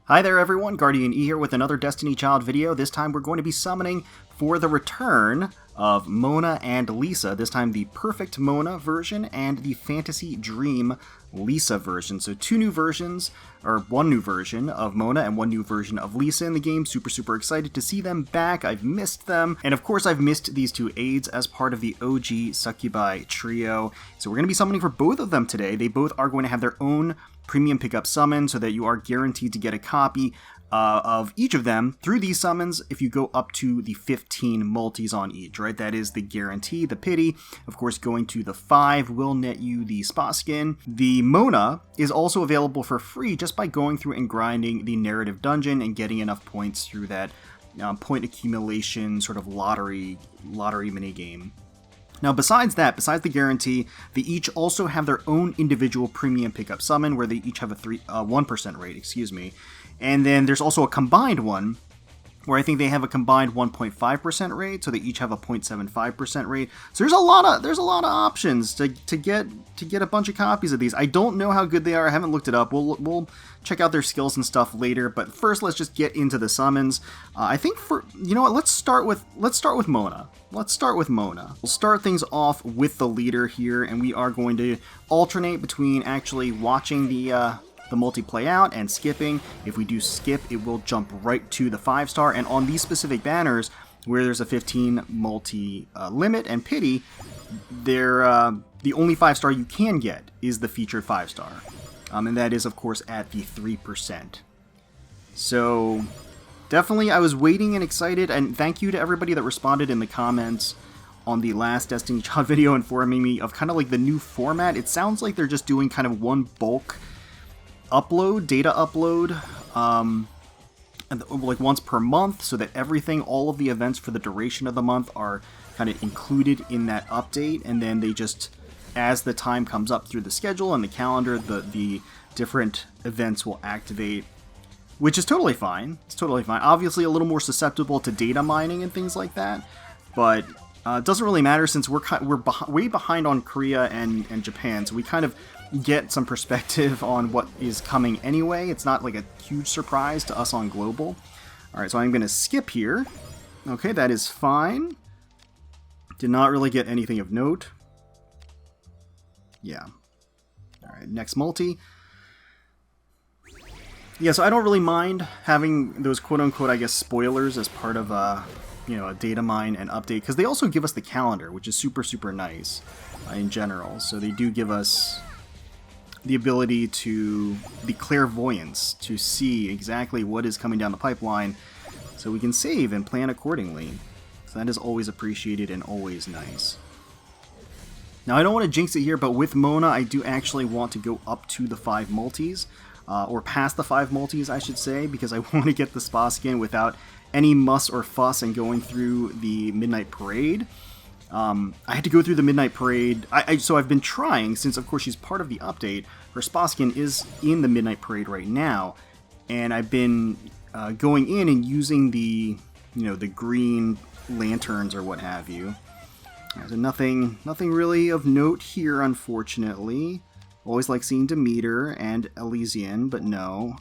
Hi there everyone, GuardianE here with another Destiny Child video. This time we're going to be summoning for the return of Mona and Lisa. This time the Perfect Mona version and the Fantasy Dream Lisa version. So two new versions, or one new version of Mona and one new version of Lisa in the game. Super excited to see them back. I've missed them. And of course I've missed these two aides as part of the OG Succubi trio. So we're going to be summoning for both of them today. They both are going to have their own premium pickup summon so that you are guaranteed to get a copy of each of them through these summons if you go up to the 15 multis on each, right? That is the guarantee. The pity, of course, going to the 5 will net you the spa skin. The Mona is also available for free just by going through and grinding the narrative dungeon and getting enough points through that point accumulation sort of lottery minigame. Now, besides the guarantee, they each also have their own individual premium pickup summon where they each have a 1% rate, And then there's also a combined one where I think they have a combined 1.5% rate, so they each have a 0.75% rate. So there's a lot of options to get a bunch of copies of these. I don't know how good they are. I haven't looked it up. We'll check out their skills and stuff later. But first, let's just get into the summons. I think let's start with Mona. Let's start with Mona. We'll start things off with the leader here, and we are going to alternate between actually watching the multi play out and skipping. If we do skip, it will jump right to the 5-star, and on these specific banners where there's a 15 multi limit and pity, the only 5-star you can get is the featured 5-star, and that is of course at the 3%. So definitely I was waiting and excited, and thank you to everybody that responded in the comments on the last Destiny Child video informing me of kind of like the new format. It sounds like they're just doing kind of one bulk data upload, like once per month, so that all of the events for the duration of the month are kind of included in that update, and then they just, as the time comes up through the schedule and the calendar, the different events will activate, which is totally fine. It's totally fine. Obviously a little more susceptible to data mining and things like that, but it doesn't really matter since we're way behind on Korea and Japan, so we kind of get some perspective on what is coming anyway. It's not like a huge surprise to us on global. Alright, so I'm going to skip here. Okay, that is fine. Did not really get anything of note. Yeah. Alright, next multi. Yeah, so I don't really mind having those quote-unquote, I guess, spoilers as part of a data mine and update, because they also give us the calendar, which is super nice in general. So they do give us the ability the clairvoyance to see exactly what is coming down the pipeline, so we can save and plan accordingly. So that is always appreciated and always nice. Now I don't want to jinx it here, but with Mona I do actually want to go up to the 5 multis, or past the 5 multis I should say, because I want to get the spa skin without any muss or fuss and going through the Midnight Parade. I had to go through the Midnight Parade, so I've been trying, since of course she's part of the update. Her spa skin is in the Midnight Parade right now, and I've been going in and using the green lanterns or what have you. So nothing really of note here, unfortunately. Always like seeing Demeter and Elysian, but no.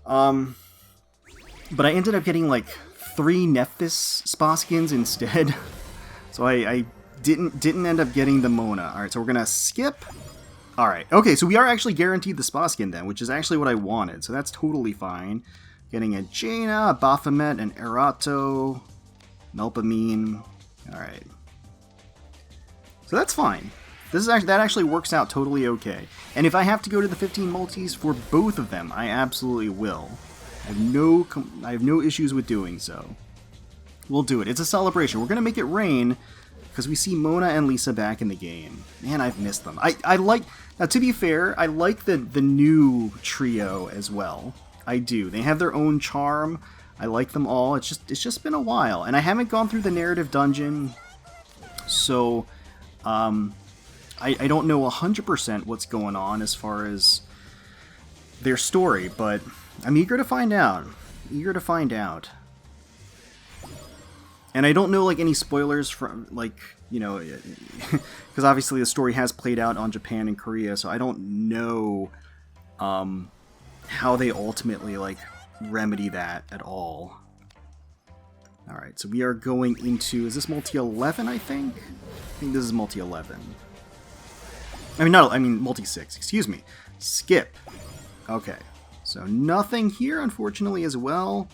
But I ended up getting like 3 Nephthys spa skins instead. So I didn't end up getting the Mona. Alright, so we're gonna skip. Alright, okay, so we are actually guaranteed the spa skin then, which is actually what I wanted, so that's totally fine. Getting a Jaina, a Baphomet, an Erato, Melpomene. Alright. So that's fine. That actually works out totally okay. And if I have to go to the 15 multis for both of them, I absolutely will. I have no issues with doing so. We'll do it. It's a celebration. We're going to make it rain because we see Mona and Lisa back in the game. Man, I've missed them. I like... Now, to be fair, I like the new trio as well. I do. They have their own charm. I like them all. It's just been a while. And I haven't gone through the narrative dungeon, so I don't know 100% what's going on as far as their story, but I'm eager to find out. And I don't know like any spoilers from because obviously the story has played out on Japan and Korea, so I don't know how they ultimately, like, remedy that at all. Alright, so we are going into... Is this multi-11, I think? I think this is multi-11. Multi-6. Excuse me. Skip. Okay. So nothing here, unfortunately, as well.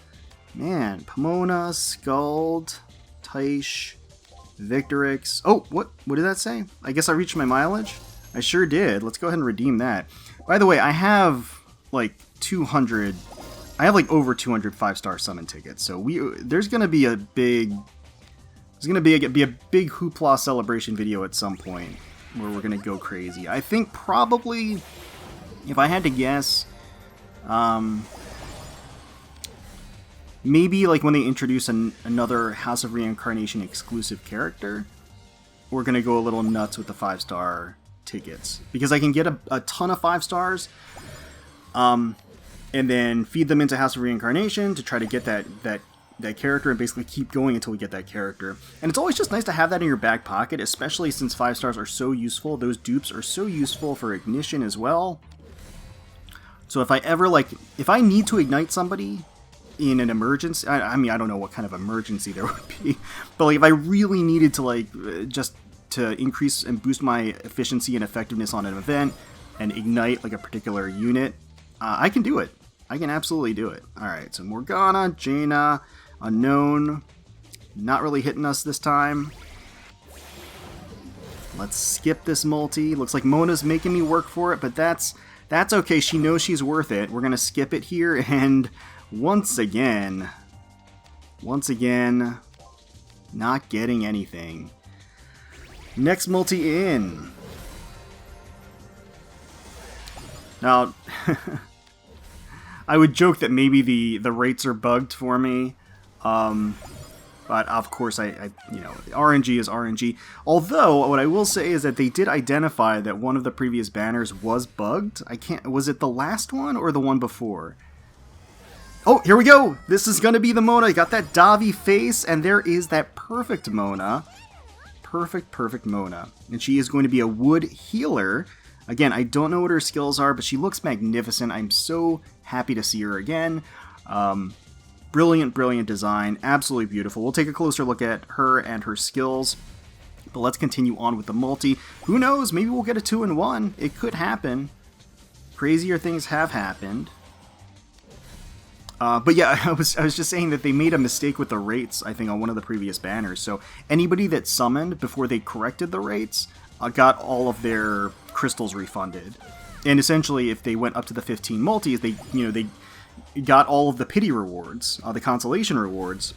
Man, Pomona, Skald, Taish, Victorix. Oh, what did that say? I guess I reached my mileage? I sure did. Let's go ahead and redeem that. By the way, I have like 200... I have like over 200 5-star summon tickets, so there's gonna be a big... There's gonna be a big hoopla celebration video at some point where we're gonna go crazy. I think probably, if I had to guess, maybe like when they introduce another House of Reincarnation exclusive character, we're going to go a little nuts with the 5-star tickets. Because I can get a ton of 5 stars, and then feed them into House of Reincarnation to try to get that character and basically keep going until we get that character. And it's always just nice to have that in your back pocket, especially since 5 stars are so useful. Those dupes are so useful for ignition as well. So if I need to ignite somebody in an emergency, I mean, I don't know what kind of emergency there would be, but like if I really needed to just to increase and boost my efficiency and effectiveness on an event and ignite like a particular unit, I can do it. I can absolutely do it. Alright, so Morgana, Jaina, Unknown, not really hitting us this time. Let's skip this multi. Looks like Mona's making me work for it, but that's okay. She knows she's worth it. We're going to skip it here, and once again, not getting anything. Next multi in. Now, I would joke that maybe the rates are bugged for me, but of course RNG is RNG. Although what I will say is that they did identify that one of the previous banners was bugged. Was it the last one or the one before? Oh, here we go! This is gonna be the Mona. Got that Davi face, and there is that perfect Mona. Perfect Mona. And she is going to be a wood healer. Again, I don't know what her skills are, but she looks magnificent. I'm so happy to see her again. Brilliant design. Absolutely beautiful. We'll take a closer look at her and her skills. But let's continue on with the multi. Who knows? Maybe we'll get a 2-in-1. It could happen. Crazier things have happened. But yeah, I was just saying that they made a mistake with the rates, I think, on one of the previous banners. So anybody that summoned before they corrected the rates got all of their crystals refunded. And essentially, if they went up to the 15 multis, they got all of the pity rewards, the consolation rewards,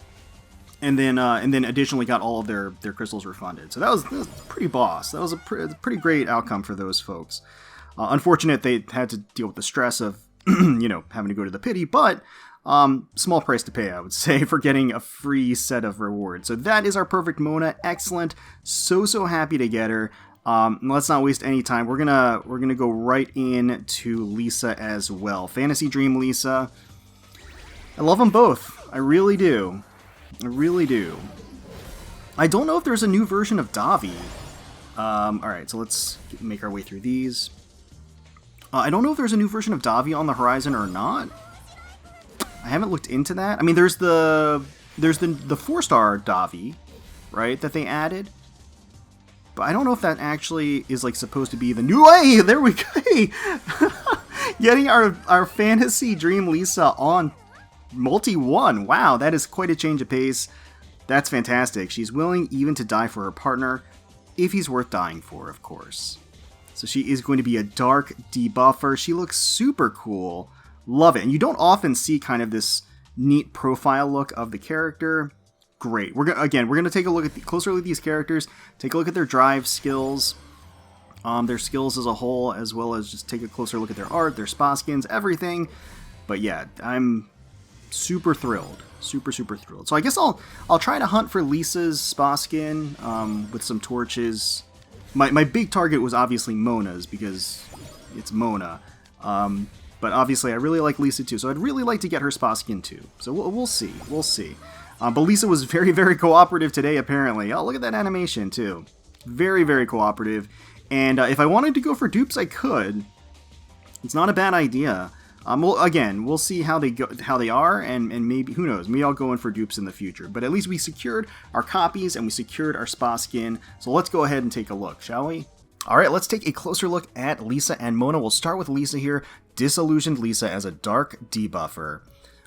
and then additionally got all of their crystals refunded. So that was pretty boss. That was a pretty great outcome for those folks. Unfortunate they had to deal with the stress of having to go to the pity, but small price to pay, I would say, for getting a free set of rewards. So that is our perfect Mona. Excellent. So happy to get her. Let's not waste any time. We're gonna go right into Lisa as well. Fantasy Dream Lisa. I love them both. I really do. I don't know if there's a new version of Davi. Alright, so let's make our way through these. I don't know if there's a new version of Davi on the horizon or not. I haven't looked into that. I mean, there's the 4-star Davi, right, that they added. But I don't know if that actually is like supposed to be the new... Hey, there we go! Getting our Fantasy Dream Lisa on multi-1. Wow, that is quite a change of pace. That's fantastic. She's willing even to die for her partner, if he's worth dying for, of course. So she is going to be a dark debuffer. She looks super cool. Love it. And you don't often see kind of this neat profile look of the character. Great. We're going to take a closer look at these characters, take a look at their drive skills, their skills as a whole, as well as just take a closer look at their art, their spa skins, everything. But yeah, I'm super thrilled. Super thrilled. So I guess I'll try to hunt for Lisa's spa skin with some torches. My big target was obviously Mona's because it's Mona. But obviously I really like Lisa too, so I'd really like to get her spa skin too. So we'll see. But Lisa was very cooperative today, apparently. Oh, look at that animation too. Very cooperative. And if I wanted to go for dupes, I could. It's not a bad idea. Well, again, we'll see how they are, and maybe, who knows, maybe I'll go in for dupes in the future. But at least we secured our copies and we secured our spa skin. So let's go ahead and take a look, shall we? Alright, let's take a closer look at Lisa and Mona. We'll start with Lisa here. Disillusioned Lisa as a dark debuffer.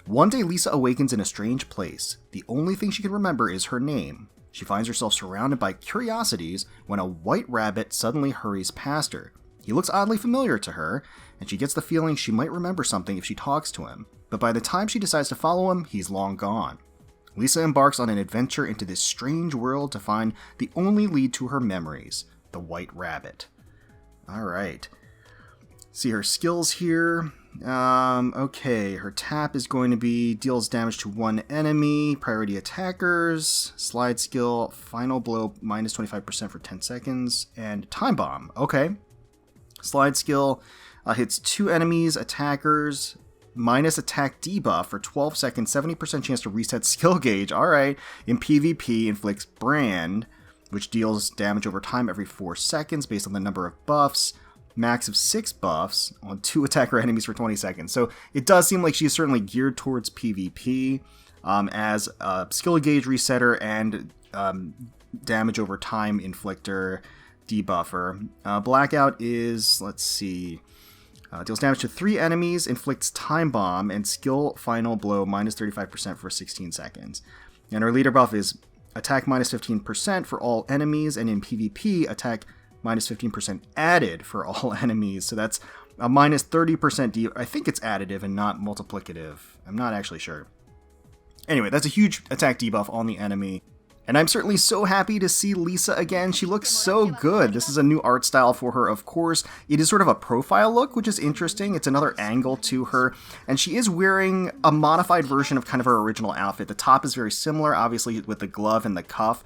One day Lisa awakens in a strange place. The only thing she can remember is her name. She finds herself surrounded by curiosities when a white rabbit suddenly hurries past her. He looks oddly familiar to her, and she gets the feeling she might remember something if she talks to him. But by the time she decides to follow him, he's long gone. Lisa embarks on an adventure into this strange world to find the only lead to her memories, the white rabbit. Alright. See her skills here. Okay, her tap is going to be deals damage to one enemy, priority attackers, slide skill, final blow, minus 25% for 10 seconds, and time bomb. Okay. Slide skill hits two enemies, attackers, minus attack debuff for 12 seconds, 70% chance to reset skill gauge. Alright. In PvP, inflicts brand, which deals damage over time every 4 seconds based on the number of buffs. Max of 6 buffs on 2 attacker enemies for 20 seconds. So it does seem like she's certainly geared towards PvP as a skill gauge resetter and damage over time inflictor debuffer. Blackout is, let's see, deals damage to 3 enemies, inflicts time bomb, and skill final blow minus 35% for 16 seconds. And her leader buff is attack minus 15% for all enemies, and in PvP, attack minus 15% added for all enemies. So that's a minus 30% I think it's additive and not multiplicative. I'm not actually sure. Anyway, that's a huge attack debuff on the enemy. And I'm certainly so happy to see Lisa again. She looks so good. This is a new art style for her, of course. It is sort of a profile look, which is interesting. It's another angle to her. And she is wearing a modified version of kind of her original outfit. The top is very similar, obviously, with the glove and the cuff.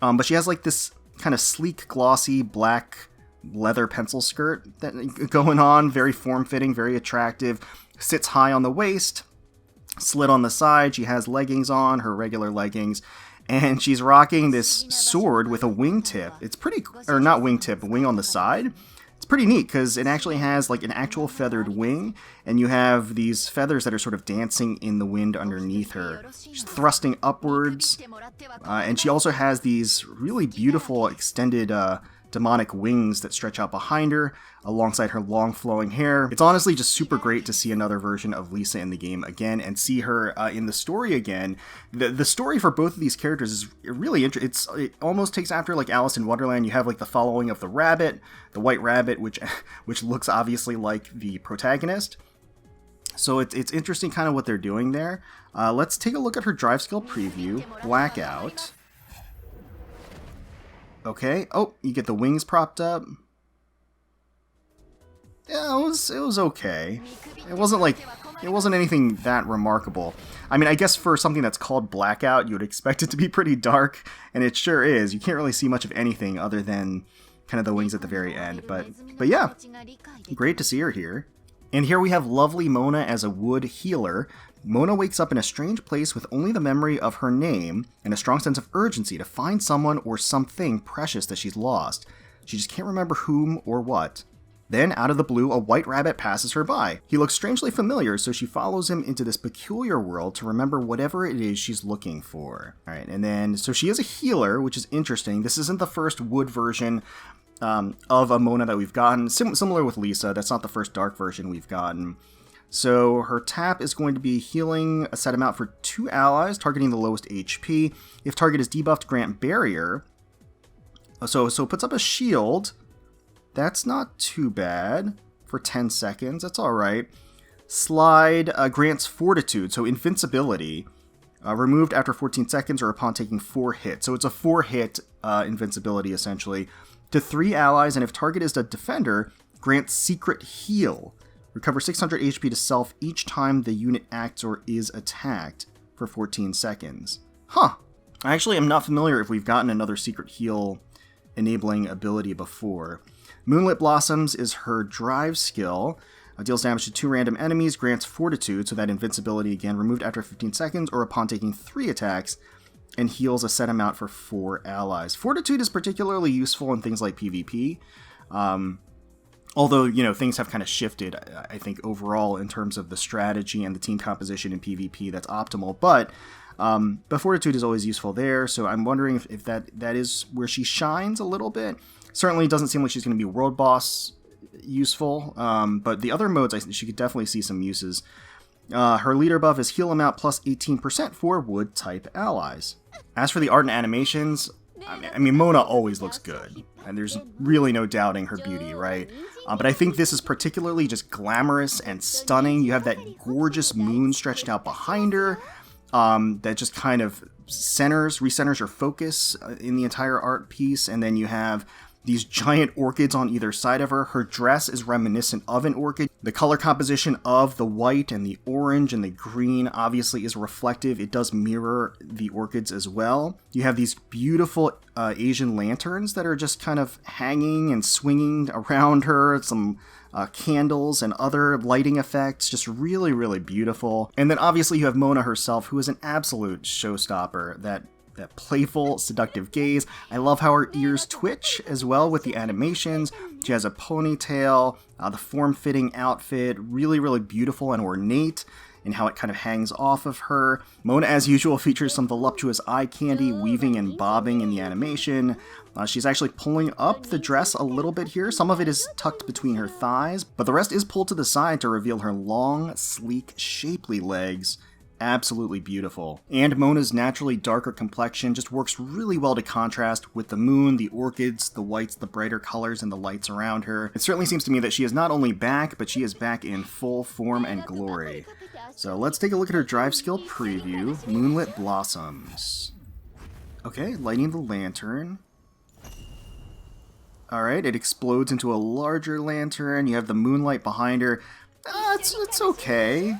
But she has like this kind of sleek, glossy, black leather pencil skirt that going on. Very form-fitting, very attractive. Sits high on the waist, slit on the side. She has leggings on, her regular leggings. And she's rocking this sword with a wingtip. It's pretty, or not wingtip, wing on the side. It's pretty neat because it actually has like an actual feathered wing, and you have these feathers that are sort of dancing in the wind underneath her. She's thrusting upwards, and she also has these really beautiful extended demonic wings that stretch out behind her alongside her long flowing hair. It's honestly just super great to see another version of Lisa in the game again and see her in the story again. The story for both of these characters is really interesting. It almost takes after like Alice in Wonderland. You have like the following of the rabbit, the white rabbit, which looks obviously like the protagonist. So it's interesting kind of what they're doing there. Let's take a look at her drive skill preview. Blackout. Okay. Oh, you get the wings propped up. Yeah, it was okay. It wasn't anything that remarkable. I mean, I guess for something that's called Blackout, you would expect it to be pretty dark, and it sure is. You can't really see much of anything other than kind of the wings at the very end. But yeah, great to see her here. And here we have lovely Mona as a wood healer. Mona wakes up in a strange place with only the memory of her name and a strong sense of urgency to find someone or something precious that she's lost. She just can't remember whom or what. Then, out of the blue, a white rabbit passes her by. He looks strangely familiar, so she follows him into this peculiar world to remember whatever it is she's looking for. Alright, and then, so she is a healer, which is interesting. This isn't the first wood version of a Mona that we've gotten. Similar with Lisa, that's not the first dark version we've gotten. So her tap is going to be healing a set amount for 2 allies, targeting the lowest HP. If target is debuffed, grant barrier. So it puts up a shield. That's not too bad for 10 seconds. That's alright. Slide grants fortitude, so invincibility. Removed after 14 seconds or upon taking 4 hits. So it's a 4-hit invincibility, essentially. To 3 allies, and if target is a defender, grants secret heal. Recover 600 HP to self each time the unit acts or is attacked for 14 seconds. Huh. I actually am not familiar if we've gotten another secret heal enabling ability before. Moonlit Blossoms is her drive skill. Deals damage to 2 random enemies, grants fortitude, so that invincibility again, removed after 15 seconds or upon taking 3 attacks, and heals a set amount for 4 allies. Fortitude is particularly useful in things like PvP. Although, you know, things have kind of shifted, I think, overall in terms of the strategy and the team composition in PvP that's optimal. But Fortitude is always useful there, so I'm wondering if that is where she shines a little bit. Certainly doesn't seem like she's going to be World Boss useful, but the other modes, she could definitely see some uses. Her leader buff is Heal Amount plus 18% for Wood-type allies. As for the art and animations, I mean, Mona always looks good, and there's really no doubting her beauty, right? But I think this is particularly just glamorous and stunning. You have that gorgeous moon stretched out behind her that just kind of recenters your focus in the entire art piece, and then you have these giant orchids on either side of her. Her dress is reminiscent of an orchid. The color composition of the white and the orange and the green obviously is reflective. It does mirror the orchids as well. You have these beautiful Asian lanterns that are just kind of hanging and swinging around her. Some candles and other lighting effects, just really, really beautiful. And then obviously you have Mona herself, who is an absolute showstopper. That playful, seductive gaze. I love how her ears twitch as well with the animations. She has a ponytail, the form-fitting outfit, really, really beautiful and ornate in how it kind of hangs off of her. Mona, as usual, features some voluptuous eye candy weaving and bobbing in the animation. She's actually pulling up the dress a little bit here. Some of it is tucked between her thighs, but the rest is pulled to the side to reveal her long, sleek, shapely legs. Absolutely beautiful. And Mona's naturally darker complexion just works really well to contrast with the moon, the orchids, the whites, the brighter colors, and the lights around her. It certainly seems to me that she is not only back, but she is back in full form and glory. So let's take a look at her drive skill preview. Moonlit Blossoms. Okay, lighting the lantern. Alright, it explodes into a larger lantern. You have the moonlight behind her. It's okay.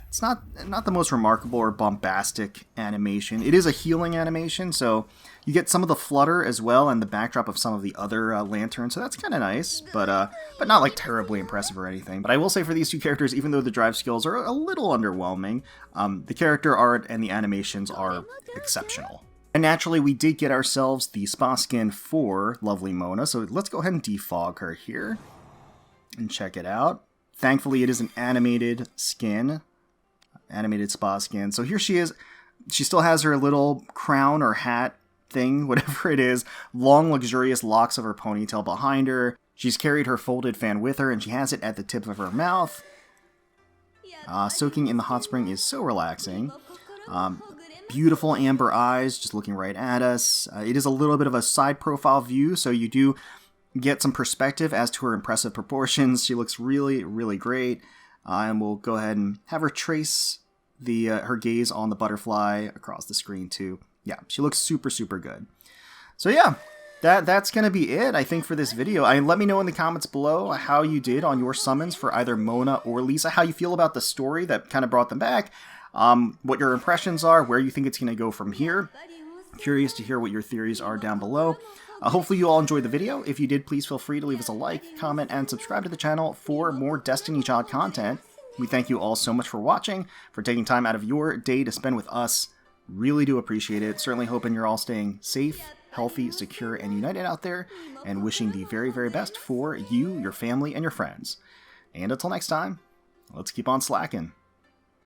It's not the most remarkable or bombastic animation. It is a healing animation, so you get some of the flutter as well and the backdrop of some of the other lanterns, so that's kind of nice, but not like terribly impressive or anything. But I will say for these two characters, even though the drive skills are a little underwhelming, the character art and the animations are exceptional. And naturally, we did get ourselves the spa skin for lovely Mona, so let's go ahead and defog her here and check it out. Thankfully, it is an animated skin. Animated spa skin. So here she is. She still has her little crown or hat thing, whatever it is. Long, luxurious locks of her ponytail behind her. She's carried her folded fan with her, and she has it at the tip of her mouth. Soaking in the hot spring is so relaxing. Beautiful amber eyes just looking right at us. It is a little bit of a side profile view, so you do get some perspective as to her impressive proportions. She looks really, really great. And we'll go ahead and have her trace her gaze on the butterfly across the screen too. Yeah, she looks super, super good. So yeah, that's going to be it, I think, for this video. Let me know in the comments below how you did on your summons for either Mona or Lisa, how you feel about the story that kind of brought them back, what your impressions are, where you think it's going to go from here. Curious to hear what your theories are down below. Hopefully you all enjoyed the video. If you did, please feel free to leave us a like, comment, and subscribe to the channel for more Destiny Child content. We thank you all so much for watching, for taking time out of your day to spend with us. Really do appreciate it. Certainly hoping you're all staying safe, healthy, secure, and united out there, and wishing the very, very best for you, your family, and your friends. And until next time, let's keep on slacking.